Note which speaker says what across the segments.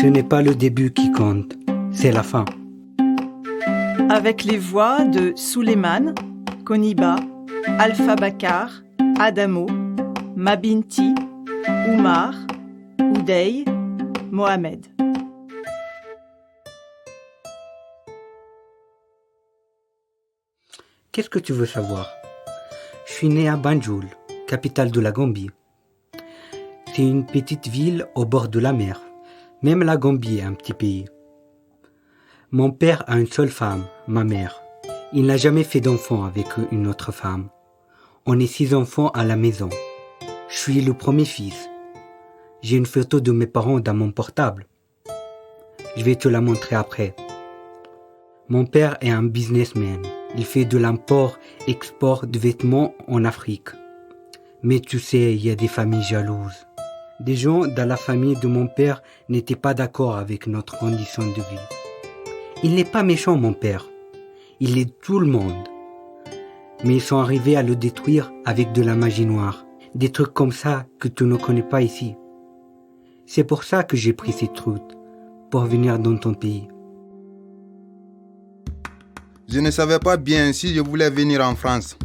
Speaker 1: Ce n'est pas le début qui compte, c'est la fin.
Speaker 2: Avec les voix de Souleymane, Koniba, Alpha Bakar, Adamo, Mabinti, Oumar, Oudey, Mohamed.
Speaker 1: Qu'est-ce que tu veux savoir? Je suis né à Banjul, capitale de la Gambie. C'est une petite ville au bord de la mer. Même la Gambie est un petit pays. Mon père a une seule femme, ma mère. Il n'a jamais fait d'enfant avec une autre femme. On est 6 enfants à la maison. Je suis le premier fils. J'ai une photo de mes parents dans mon portable. Je vais te la montrer après. Mon père est un businessman. Il fait de l'import-export de vêtements en Afrique. Mais tu sais, il y a des familles jalouses. Des gens dans la famille de mon père n'étaient pas d'accord avec notre condition de vie. Il n'est pas méchant, mon père. Il aide tout le monde. Mais ils sont arrivés à le détruire avec de la magie noire. Des trucs comme ça que tu ne connais pas ici. C'est pour ça que j'ai pris cette route, pour venir dans ton pays.
Speaker 3: Je ne savais pas bien si je voulais venir en France.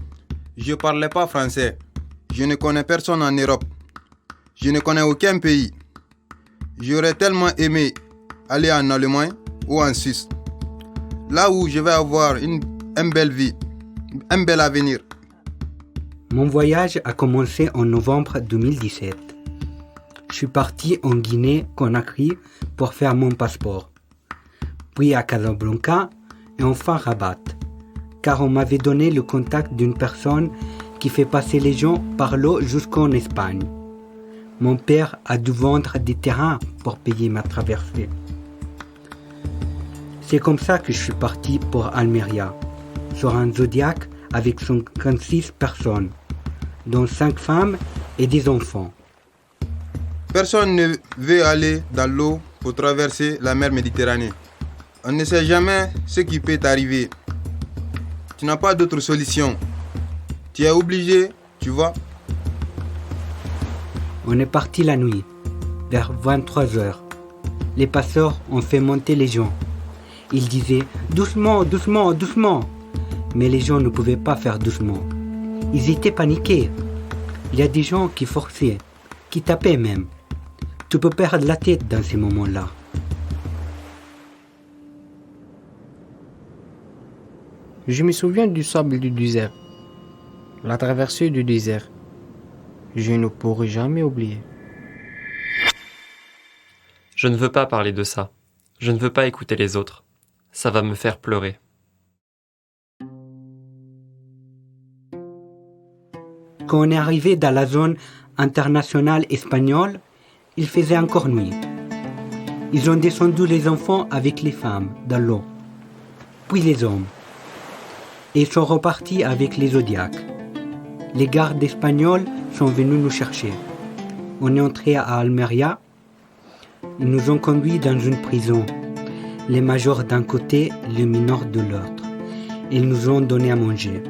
Speaker 3: Je ne parlais pas français. Je ne connais personne en Europe. Je ne connais aucun pays. J'aurais tellement aimé aller en Allemagne ou en Suisse. Là où je vais avoir une belle vie, un bel avenir.
Speaker 1: Mon voyage a commencé en novembre 2017. Je suis parti en Guinée-Conakry pour faire mon passeport. Puis à Casablanca et enfin Rabat, car on m'avait donné le contact d'une personne qui fait passer les gens par l'eau jusqu'en Espagne. Mon père a dû vendre des terrains pour payer ma traversée. C'est comme ça que je suis parti pour Almeria, sur un Zodiac avec 56 personnes, dont 5 femmes et des enfants.
Speaker 3: Personne ne veut aller dans l'eau pour traverser la mer Méditerranée. On ne sait jamais ce qui peut t'arriver. Tu n'as pas d'autre solution. Tu es obligé, tu vois.
Speaker 1: On est parti la nuit, vers 23h. Les passeurs ont fait monter les gens. Ils disaient « doucement, doucement, doucement ». Mais les gens ne pouvaient pas faire doucement. Ils étaient paniqués. Il y a des gens qui forçaient, qui tapaient même. Tu peux perdre la tête dans ces moments-là.
Speaker 4: Je me souviens du sable du désert, la traversée du désert. Je ne pourrai jamais oublier.
Speaker 5: Je ne veux pas parler de ça. Je ne veux pas écouter les autres. Ça va me faire pleurer.
Speaker 1: Quand on est arrivé dans la zone internationale espagnole, il faisait encore nuit. Ils ont descendu les enfants avec les femmes dans l'eau, puis les hommes. Et ils sont repartis avec les Zodiacs. Les gardes espagnols sont venus nous chercher. On est entré à Almeria. Ils nous ont conduits dans une prison. Les majors d'un côté, les mineurs de l'autre. Ils nous ont donné à manger.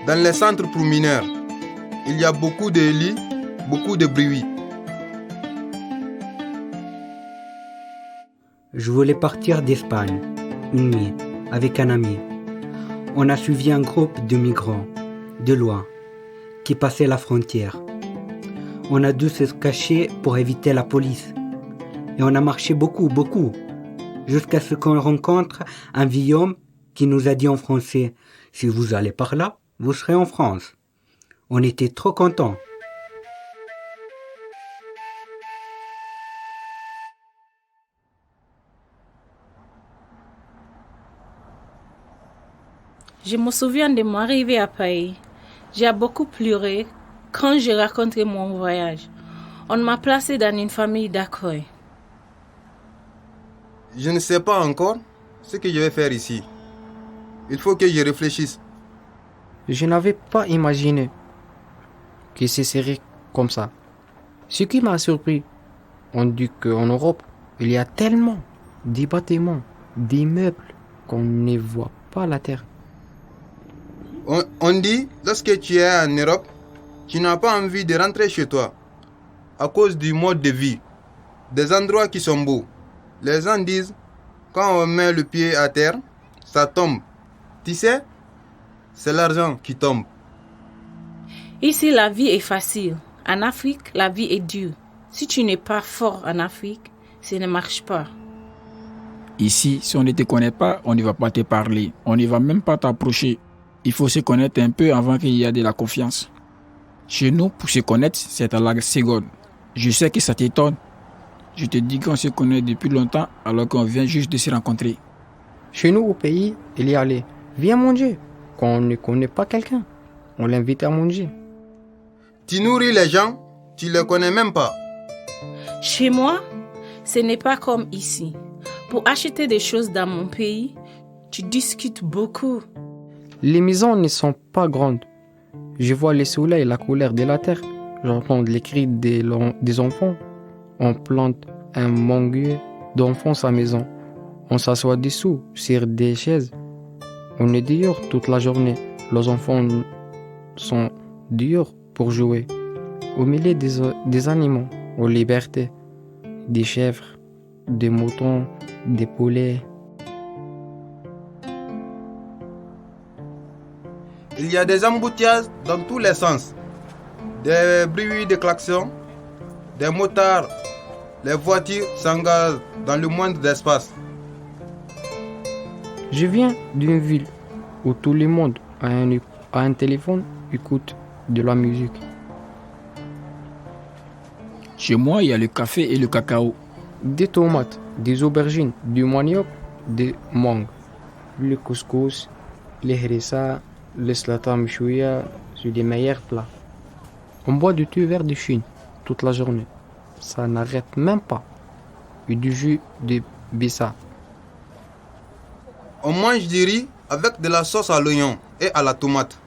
Speaker 3: Dans les centres pour mineurs, il y a beaucoup de lits, beaucoup de bruit.
Speaker 1: Je voulais partir d'Espagne, une nuit, avec un ami. On a suivi un groupe de migrants, de loin, qui passaient la frontière. On a dû se cacher pour éviter la police. Et on a marché beaucoup, jusqu'à ce qu'on rencontre un vieil homme qui nous a dit en français « Si vous allez par là, vous serez en France ». On était trop contents.
Speaker 6: Je me souviens de mon arrivée à Paris. J'ai beaucoup pleuré quand j'ai raconté mon voyage. On m'a placé dans une famille d'accueil.
Speaker 3: Je ne sais pas encore ce que je vais faire ici. Il faut que je réfléchisse.
Speaker 4: Je n'avais pas imaginé que ce serait comme ça. Ce qui m'a surpris, on dit qu'en Europe, il y a tellement de bâtiments, d'immeubles qu'on ne voit pas la terre.
Speaker 3: On dit, lorsque tu es en Europe, tu n'as pas envie de rentrer chez toi. à cause du mode de vie. Des endroits qui sont beaux. Les gens disent, quand on met le pied à terre, ça tombe. Tu sais, c'est l'argent qui tombe.
Speaker 6: Ici, la vie est facile. En Afrique, la vie est dure. Si tu n'es pas fort en Afrique, ça ne marche pas.
Speaker 7: Ici, si on ne te connaît pas, on ne va pas te parler. On ne va même pas t'approcher. Il faut se connaître un peu avant qu'il y ait de la confiance. Chez nous, pour se connaître, c'est à la seconde. Je sais que ça t'étonne. Je te dis qu'on se connaît depuis longtemps alors qu'on vient juste de se rencontrer.
Speaker 4: Chez nous, au pays, il y a les « Viens manger ». Quand on ne connaît pas quelqu'un, on l'invite à manger.
Speaker 3: Tu nourris les gens, tu les connais même pas.
Speaker 6: Chez moi, ce n'est pas comme ici. Pour acheter des choses dans mon pays, tu discutes beaucoup.
Speaker 4: Les maisons ne sont pas grandes. Je vois le soleil et la couleur de la terre. J'entends les cris des enfants. On plante un manguier d'enfants à la maison. On s'assoit dessous, sur des chaises. On est dehors toute la journée. Les enfants sont dehors pour jouer. Au milieu des animaux, aux libertés. Des chèvres, des moutons, des poulets.
Speaker 3: Il y a des embouteillages dans tous les sens. Des bruits de klaxons, des motards, les voitures s'engagent dans le moindre espace.
Speaker 4: Je viens d'une ville où tout le monde a un téléphone, écoute de la musique.
Speaker 7: Chez moi, il y a le café et le cacao.
Speaker 4: Des tomates, des aubergines, du manioc, des mangues. Le couscous, les harissa, le slata mchouya, c'est les meilleurs plats. On boit du thé vert de Chine toute la journée. Ça n'arrête même pas. Et du jus de bissap.
Speaker 3: On mange du riz avec de la sauce à l'oignon et à la tomate.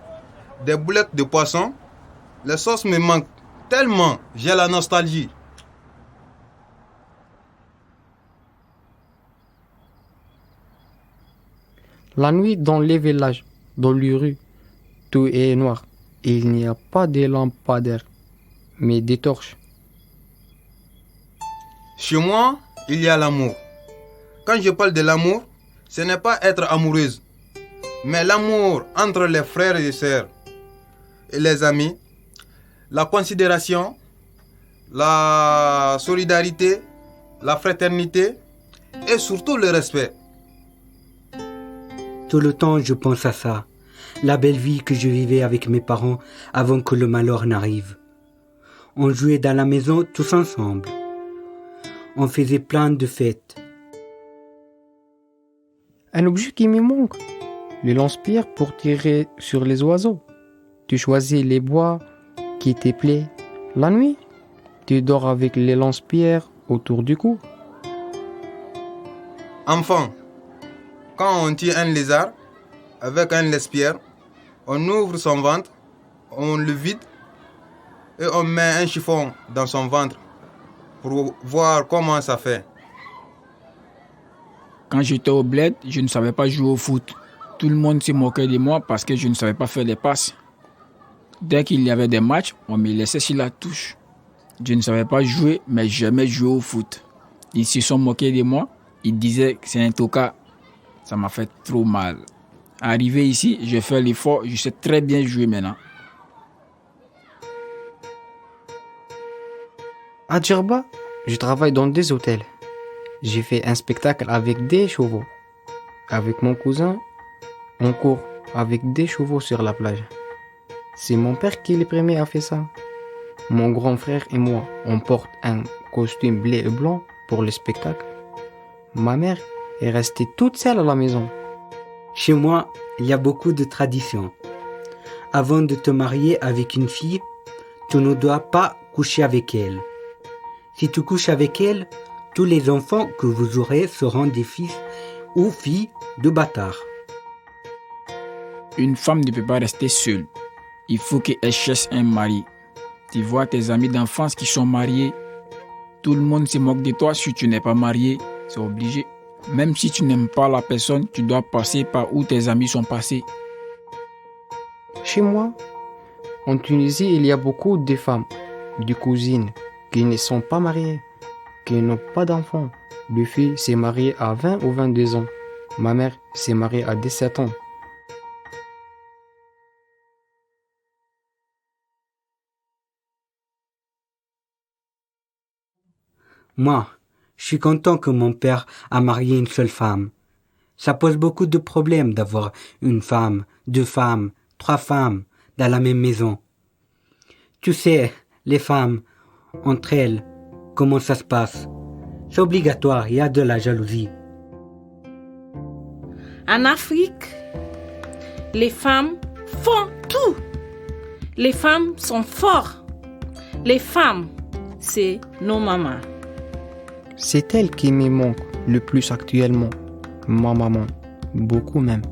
Speaker 3: Des boulettes de poisson. Les sauces me manquent tellement, j'ai la nostalgie.
Speaker 4: La nuit, dans les villages, dans les rues, tout est noir. Et il n'y a pas de lampadaires, mais des torches.
Speaker 3: Chez moi, il y a l'amour. Quand je parle de l'amour, ce n'est pas être amoureuse, mais l'amour entre les frères et sœurs et les amis, la considération, la solidarité, la fraternité et surtout le respect.
Speaker 1: Tout le temps, je pense à ça. La belle vie que je vivais avec mes parents avant que le malheur n'arrive. On jouait dans la maison tous ensemble. On faisait plein de fêtes.
Speaker 4: Un objet qui me manque. Le lance-pierre pour tirer sur les oiseaux. Tu choisis les bois qui te plaisent. La nuit, tu dors avec les lance-pierres autour du cou.
Speaker 3: Enfant, quand on tue un lézard avec un lance-pierre, on ouvre son ventre, on le vide et on met un chiffon dans son ventre pour voir comment ça fait.
Speaker 7: Quand j'étais au bled, je ne savais pas jouer au foot. Tout le monde se moquait de moi parce que je ne savais pas faire des passes. Dès qu'il y avait des matchs, on me laissait sur la touche. Je ne savais pas jouer, mais jamais joué au foot. Ils se sont moqués de moi. Ils disaient que c'est un toka. Ça m'a fait trop mal. Arrivé ici, j'ai fait l'effort. Je sais très bien jouer maintenant.
Speaker 4: À Djerba, je travaille dans des hôtels. J'ai fait un spectacle avec des chevaux. Avec mon cousin, on court avec des chevaux sur la plage. C'est mon père qui est le premier à faire ça. Mon grand frère et moi, on porte un costume bleu et blanc pour le spectacle. Ma mère est restée toute seule à la maison.
Speaker 1: Chez moi, il y a beaucoup de traditions. Avant de te marier avec une fille, tu ne dois pas coucher avec elle. Si tu couches avec elle, tous les enfants que vous aurez seront des fils ou filles de bâtards.
Speaker 7: Une femme ne peut pas rester seule. Il faut qu'elle cherche un mari. Tu vois tes amis d'enfance qui sont mariés. Tout le monde se moque de toi si tu n'es pas marié. C'est obligé. Même si tu n'aimes pas la personne, tu dois passer par où tes amis sont passés.
Speaker 4: Chez moi, en Tunisie, il y a beaucoup de femmes, de cousines, qui ne sont pas mariés, qui n'ont pas d'enfants. Le fils s'est marié à 20 ou 22 ans. Ma mère s'est mariée à 17 ans.
Speaker 1: Moi, je suis content que mon père a marié une seule femme. Ça pose beaucoup de problèmes d'avoir une femme, 2 femmes, 3 femmes dans la même maison. Tu sais, les femmes, entre elles, comment ça se passe? C'est obligatoire, il y a de la jalousie.
Speaker 6: En Afrique, les femmes font tout. Les femmes sont fortes. Les femmes, c'est nos mamans.
Speaker 4: C'est elle qui me manque le plus actuellement. Ma maman, beaucoup même.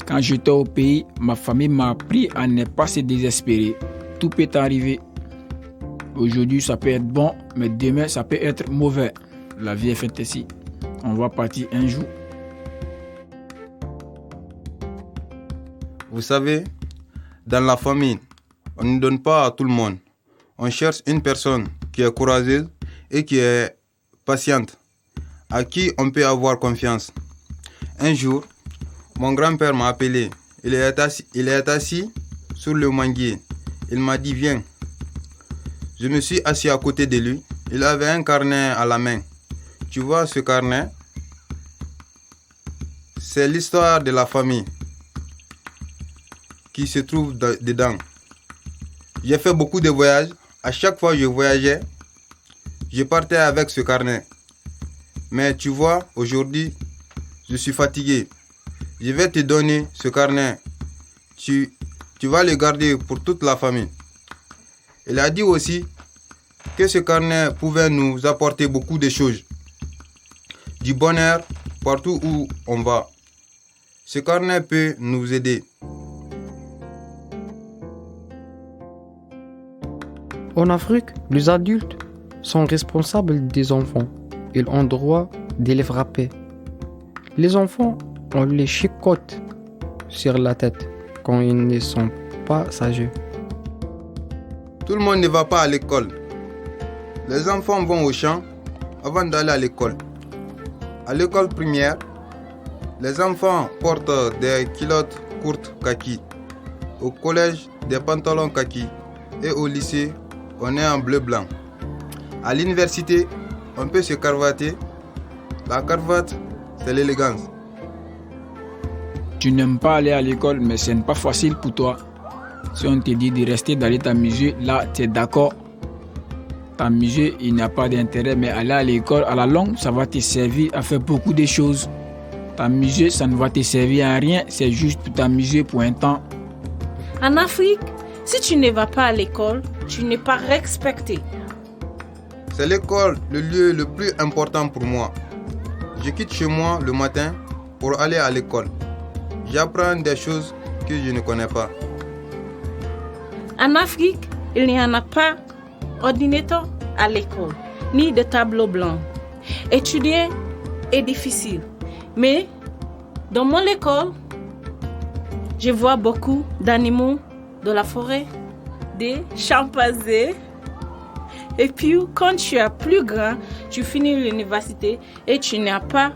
Speaker 7: Quand j'étais au pays, ma famille m'a appris à ne pas se désespérer. Tout peut arriver. Aujourd'hui, ça peut être bon, mais demain, ça peut être mauvais. La vie est faite ici. On va partir un jour.
Speaker 3: Vous savez, dans la famille, on ne donne pas à tout le monde. On cherche une personne qui est courageuse et qui est patiente, à qui on peut avoir confiance. Un jour, mon grand-père m'a appelé. Il est assis sur le manguier. Il m'a dit, viens. Je me suis assis à côté de lui. Il avait un carnet à la main. Tu vois ce carnet? C'est l'histoire de la famille qui se trouve dedans. J'ai fait beaucoup de voyages. À chaque fois que je voyageais, je partais avec ce carnet. Mais tu vois, aujourd'hui, je suis fatigué. Je vais te donner ce carnet. Tu vas le garder pour toute la famille. Il a dit aussi que ce carnet pouvait nous apporter beaucoup de choses. Du bonheur partout où on va. Ce carnet peut nous aider.
Speaker 4: En Afrique, les adultes sont responsables des enfants. Ils ont droit de les frapper. Les enfants, on les chicote sur la tête quand ils ne sont pas sages.
Speaker 3: Tout le monde ne va pas à l'école. Les enfants vont au champ avant d'aller à l'école. À l'école primaire, les enfants portent des culottes courtes kaki. Au collège, des pantalons kaki. Et au lycée, on est en bleu-blanc. À l'université, on peut se cravater. La cravate, c'est l'élégance.
Speaker 7: Tu n'aimes pas aller à l'école, mais ce n'est pas facile pour toi. Si on te dit de rester d'aller t'amuser, là, tu es d'accord. T'amuser, il n'y a pas d'intérêt, mais aller à l'école, à la longue, ça va te servir à faire beaucoup de choses. T'amuser, ça ne va te servir à rien, c'est juste pour t'amuser pour un temps.
Speaker 6: En Afrique, si tu ne vas pas à l'école, tu n'es pas respecté.
Speaker 3: C'est l'école le lieu le plus important pour moi. Je quitte chez moi le matin pour aller à l'école. J'apprends des choses que je ne connais pas.
Speaker 6: En Afrique, il n'y en a pas d'ordinateur à l'école, ni de tableau blanc. Étudier est difficile, mais dans mon école, je vois beaucoup d'animaux de la forêt, des chimpanzés. Et puis, quand tu es plus grand, tu finis l'université et tu n'as pas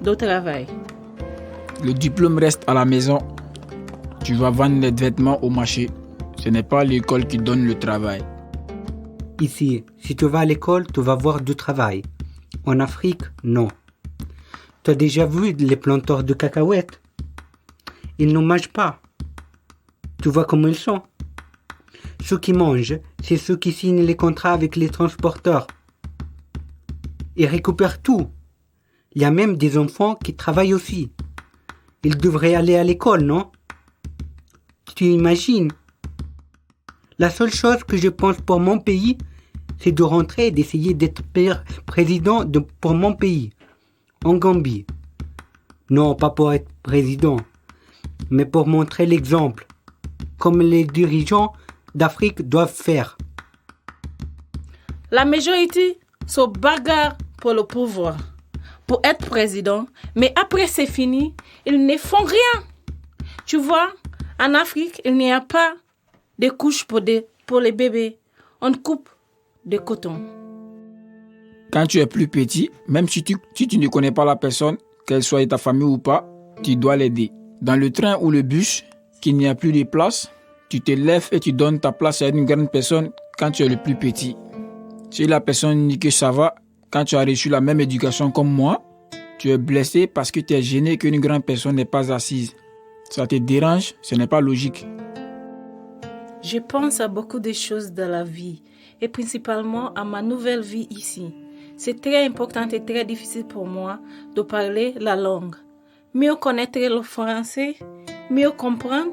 Speaker 6: de travail.
Speaker 7: Le diplôme reste à la maison. Tu vas vendre les vêtements au marché. Ce n'est pas l'école qui donne le travail.
Speaker 1: Ici, si tu vas à l'école, tu vas voir du travail. En Afrique, non. Tu as déjà vu les planteurs de cacahuètes? Ils ne mangent pas. Tu vois comment ils sont? Ceux qui mangent, c'est ceux qui signent les contrats avec les transporteurs. Ils récupèrent tout. Il y a même des enfants qui travaillent aussi. Ils devraient aller à l'école, non? Tu imagines? La seule chose que je pense pour mon pays, c'est de rentrer et d'essayer d'être président pour mon pays, en Gambie. Non, pas pour être président, mais pour montrer l'exemple, comme les dirigeants d'Afrique doivent faire.
Speaker 6: La majorité se bagarre pour le pouvoir, pour être président, mais après c'est fini, ils ne font rien. Tu vois, en Afrique, il n'y a pas de couches pour les bébés. On coupe de coton.
Speaker 7: Quand tu es plus petit, même si tu ne connais pas la personne, qu'elle soit de ta famille ou pas, tu dois l'aider. Dans le train ou le bus, qu'il n'y a plus de place, tu te lèves et tu donnes ta place à une grande personne quand tu es le plus petit. Si la personne dit que ça va, quand tu as reçu la même éducation comme moi, tu es blessé parce que tu es gêné qu'une grande personne n'est pas assise. Ça te dérange, ce n'est pas logique.
Speaker 6: Je pense à beaucoup de choses dans la vie et principalement à ma nouvelle vie ici. C'est très important et très difficile pour moi de parler la langue. Mieux connaître le français, mieux comprendre,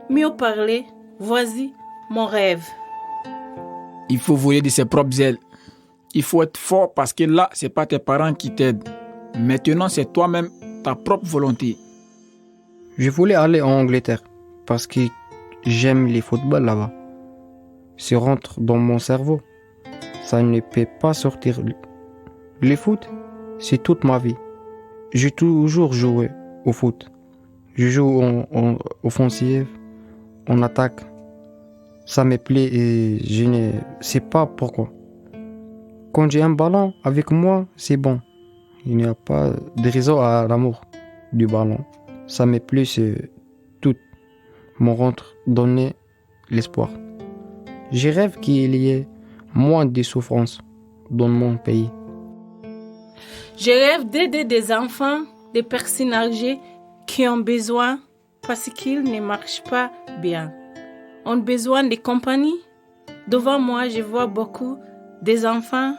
Speaker 6: mieux parler, voici mon rêve.
Speaker 7: Il faut voler de ses propres ailes. Il faut être fort parce que là, ce n'est pas tes parents qui t'aident. Maintenant, c'est toi-même, ta propre volonté.
Speaker 4: Je voulais aller en Angleterre parce que j'aime les footballs là-bas. Ça rentre dans mon cerveau. Ça ne peut pas sortir. Le foot, c'est toute ma vie. J'ai toujours joué au foot. Je joue en offensive, en attaque. Ça me plaît et je ne sais pas pourquoi. Quand j'ai un ballon avec moi, c'est bon. Il n'y a pas de raison à l'amour du ballon. Ça me plaît, c'est tout. Mon rentre donner l'espoir. Je rêve qu'il y ait moins de souffrances dans mon pays.
Speaker 6: Je rêve d'aider des enfants, des personnes âgées qui ont besoin parce qu'ils ne marchent pas bien. Ont besoin de compagnie. Devant moi, je vois beaucoup des enfants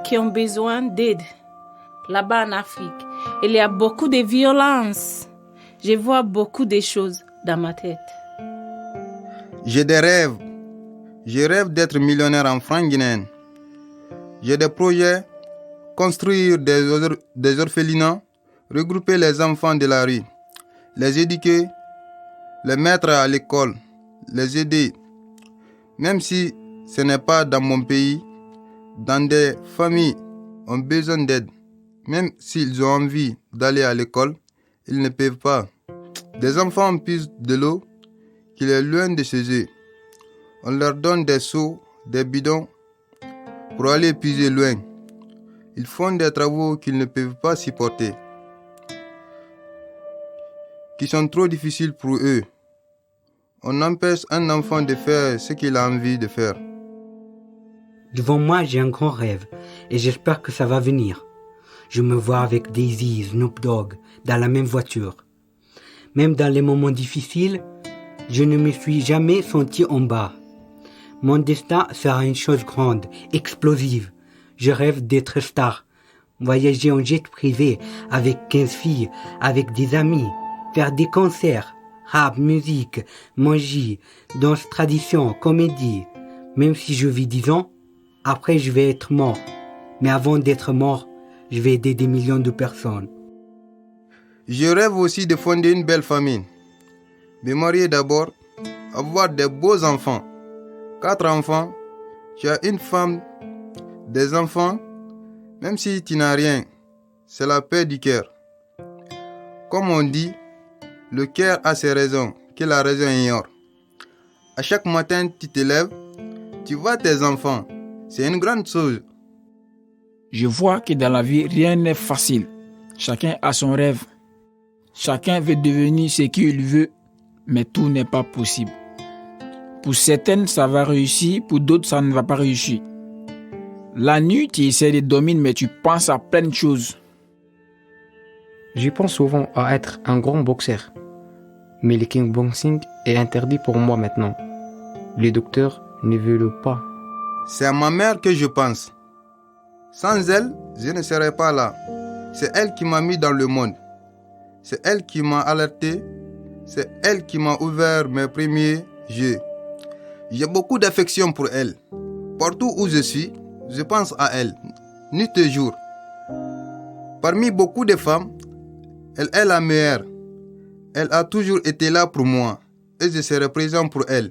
Speaker 6: qui ont besoin d'aide. Là-bas en Afrique, il y a beaucoup de violence. Je vois beaucoup de choses dans ma tête.
Speaker 3: J'ai des rêves. Je rêve d'être millionnaire en francs guinéens. J'ai des projets, construire des orphelinats, regrouper les enfants de la rue, les éduquer, les mettre à l'école, les aider. Même si ce n'est pas dans mon pays, dans des familles ont besoin d'aide. Même s'ils ont envie d'aller à l'école, ils ne peuvent pas. Des enfants puisent de l'eau qui est loin de chez eux. On leur donne des seaux, des bidons pour aller puiser loin. Ils font des travaux qu'ils ne peuvent pas supporter, qui sont trop difficiles pour eux. On empêche un enfant de faire ce qu'il a envie de faire.
Speaker 1: Devant moi, j'ai un grand rêve et j'espère que ça va venir. Je me vois avec Daisy, Snoop Dogg, dans la même voiture. Même dans les moments difficiles, je ne me suis jamais senti en bas. Mon destin sera une chose grande, explosive. Je rêve d'être star, voyager en jet privé avec 15 filles, avec des amis, faire des concerts, rap, musique, magie, danse, tradition, comédie. Même si je vis 10 ans, après je vais être mort. Mais avant d'être mort, je vais aider des millions de personnes.
Speaker 3: Je rêve aussi de fonder une belle famille. Me marier d'abord, avoir de beaux enfants. 4 enfants, tu as une femme, des enfants, même si tu n'as rien, c'est la paix du cœur. Comme on dit, le cœur a ses raisons, que la raison ignore. À chaque matin, tu te lèves, tu vois tes enfants, c'est une grande chose.
Speaker 7: Je vois que dans la vie, rien n'est facile. Chacun a son rêve. Chacun veut devenir ce qu'il veut, mais tout n'est pas possible. Pour certaines, ça va réussir, pour d'autres, ça ne va pas réussir. La nuit, tu essaies de dormir, mais tu penses à plein de choses.
Speaker 4: Je pense souvent à être un grand boxeur. Mais le kickboxing est interdit pour moi maintenant. Les docteurs ne veulent pas.
Speaker 3: C'est à ma mère que je pense. Sans elle, je ne serais pas là. C'est elle qui m'a mis dans le monde. C'est elle qui m'a alerté. C'est elle qui m'a ouvert mes premiers yeux. J'ai beaucoup d'affection pour elle. Partout où je suis, je pense à elle, nuit et jour. Parmi beaucoup de femmes, elle est la meilleure. Elle a toujours été là pour moi et je serai présent pour elle.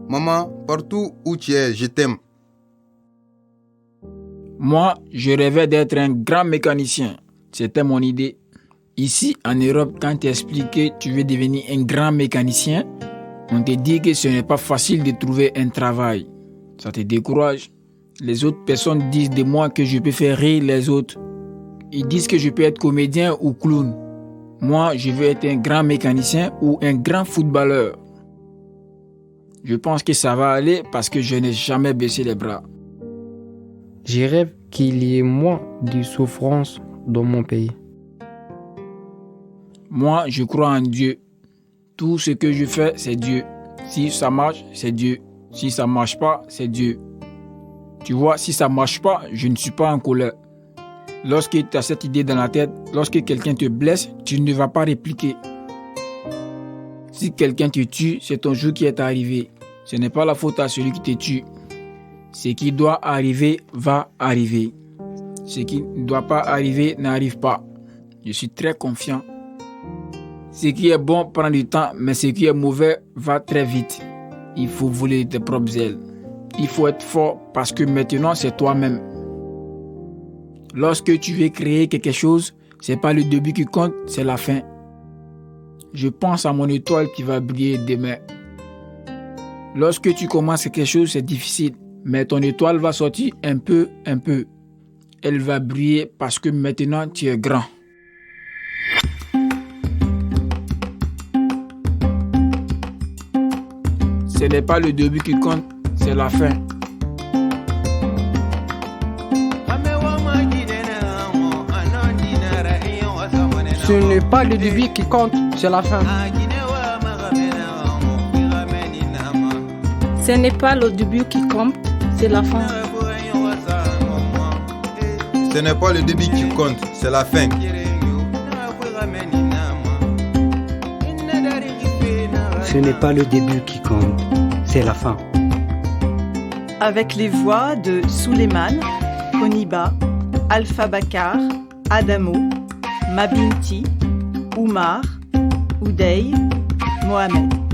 Speaker 3: Maman, partout où tu es, je t'aime.
Speaker 7: Moi, je rêvais d'être un grand mécanicien. C'était mon idée. Ici, en Europe, quand tu expliques que tu veux devenir un grand mécanicien, on te dit que ce n'est pas facile de trouver un travail. Ça te décourage. Les autres personnes disent de moi que je peux faire rire les autres. Ils disent que je peux être comédien ou clown. Moi, je veux être un grand mécanicien ou un grand footballeur. Je pense que ça va aller parce que je n'ai jamais baissé les bras.
Speaker 4: Je rêve qu'il y ait moins de souffrance dans mon pays.
Speaker 7: Moi, je crois en Dieu. Tout ce que je fais, c'est Dieu. Si ça marche, c'est Dieu. Si ça marche pas, c'est Dieu. Tu vois, si ça marche pas, je ne suis pas en colère. Lorsque tu as cette idée dans la tête, lorsque quelqu'un te blesse, tu ne vas pas répliquer. Si quelqu'un te tue, c'est ton jour qui est arrivé. Ce n'est pas la faute à celui qui te tue. Ce qui doit arriver va arriver. Ce qui ne doit pas arriver n'arrive pas. Je suis très confiant. Ce qui est bon prend du temps, mais ce qui est mauvais va très vite. Il faut voler tes propres ailes. Il faut être fort parce que maintenant c'est toi-même. Lorsque tu veux créer quelque chose, c'est pas le début qui compte, c'est la fin. Je pense à mon étoile qui va briller demain. Lorsque tu commences quelque chose, c'est difficile, mais ton étoile va sortir un peu. Elle va briller parce que maintenant tu es grand. Ce n'est pas le début qui compte, c'est la fin.
Speaker 4: Ce n'est pas le début qui compte, c'est la fin.
Speaker 6: Ce n'est pas le début qui compte, c'est la fin.
Speaker 3: Ce n'est pas le début qui compte, c'est la fin.
Speaker 1: Ce n'est pas le début qui compte, c'est la fin.
Speaker 2: Avec les voix de Souleymane, Koniba, Alpha Bakar, Adamo, Mabinti, Oumar, Oudey, Mohamed.